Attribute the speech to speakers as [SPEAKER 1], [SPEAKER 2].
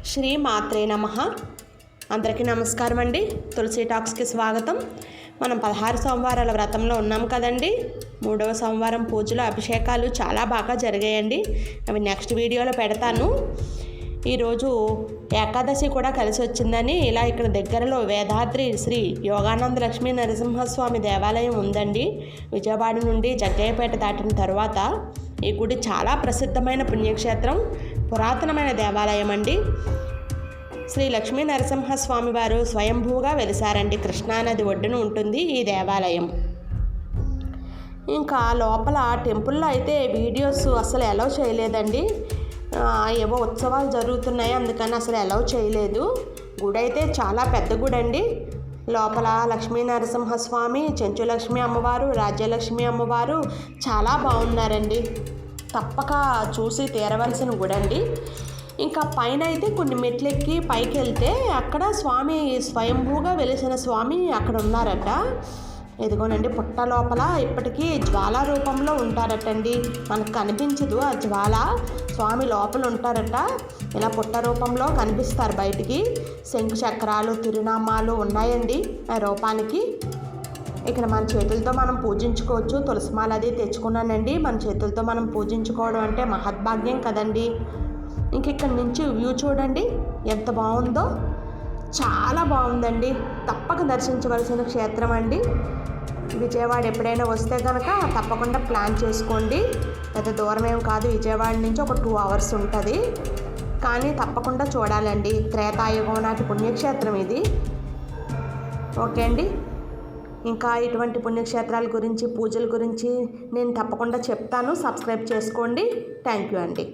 [SPEAKER 1] శ్రీ మాత్రే నమః. అందరికీ నమస్కారం అండి. తులసి టాక్స్కి స్వాగతం. మనం 16 సోమవారాల వ్రతంలో ఉన్నాం కదండి. 3వ సోమవారం పూజలు అభిషేకాలు చాలా బాగా జరిగాయండి. అవి నెక్స్ట్ వీడియోలో పెడతాను. ఈరోజు ఏకాదశి కూడా కలిసి వచ్చిందని ఇలా ఇక్కడ దగ్గరలో వేదాద్రి శ్రీ యోగానంద లక్ష్మీ నరసింహస్వామి దేవాలయం ఉందండి. విజయవాడ నుండి జగ్గయ్యపేట దాటిన తర్వాత ఈ గుడి చాలా ప్రసిద్ధమైన పుణ్యక్షేత్రం, పురాతనమైన దేవాలయం అండి. శ్రీ లక్ష్మీ నరసింహస్వామి వారు స్వయంభూగా వెలిసారండి. కృష్ణానది ఒడ్డున ఉంటుంది ఈ దేవాలయం. ఇంకా లోపల టెంపుల్లో అయితే వీడియోస్ అసలు అలౌ చేయలేదండి. ఏవో ఉత్సవాలు జరుగుతున్నాయి, అందుకని అసలు అలౌ చేయలేదు. గుడి అయితే చాలా పెద్ద గుడి అండి. లోపల లక్ష్మీ నరసింహస్వామి, చెంచులక్ష్మి అమ్మవారు, రాజ్యలక్ష్మి అమ్మవారు చాలా బాగున్నారండి. తప్పక చూసి తీరవలసిన గుడి అండి. ఇంకా పైన అయితే కొన్ని మెట్లెక్కి పైకి వెళ్తే అక్కడ స్వామి స్వయంభూగా వెలిసిన స్వామి అక్కడ ఉన్నారట. ఇదిగోనండి, పుట్ట లోపల ఇప్పటికీ జ్వాల రూపంలో ఉంటారటండి. మనకు కనిపించదు ఆ జ్వాల, స్వామి లోపల ఉంటారట. ఇలా పుట్ట రూపంలో కనిపిస్తారు బయటికి. శంకు చక్రాలు, తిరునామాలు ఉన్నాయండి ఆ రూపానికి. ఇక్కడ మన చేతులతో మనం పూజించుకోవచ్చు. తులసిమాల అది తెచ్చుకున్నానండి. మన చేతులతో మనం పూజించుకోవడం అంటే మహద్భాగ్యం కదండి. ఇంక ఇక్కడ నుంచి వ్యూ చూడండి ఎంత బాగుందో, చాలా బాగుందండి. తప్పక దర్శించవలసిన క్షేత్రం అండి. విజయవాడ ఎప్పుడైనా వస్తే కనుక తప్పకుండా ప్లాన్ చేసుకోండి. పెద్ద దూరం ఏం కాదు, విజయవాడ నుంచి ఒక 2 hours ఉంటుంది. కానీ తప్పకుండా చూడాలండి. త్రేతాయుగం నాటి పుణ్యక్షేత్రం ఇది. ఓకే అండి. ఇంకా ఇటువంటి పుణ్యక్షేత్రాల గురించి, పూజల గురించి నేను తప్పకుండా చెప్తాను. సబ్స్క్రైబ్ చేసుకోండి. థ్యాంక్ యూ అండి.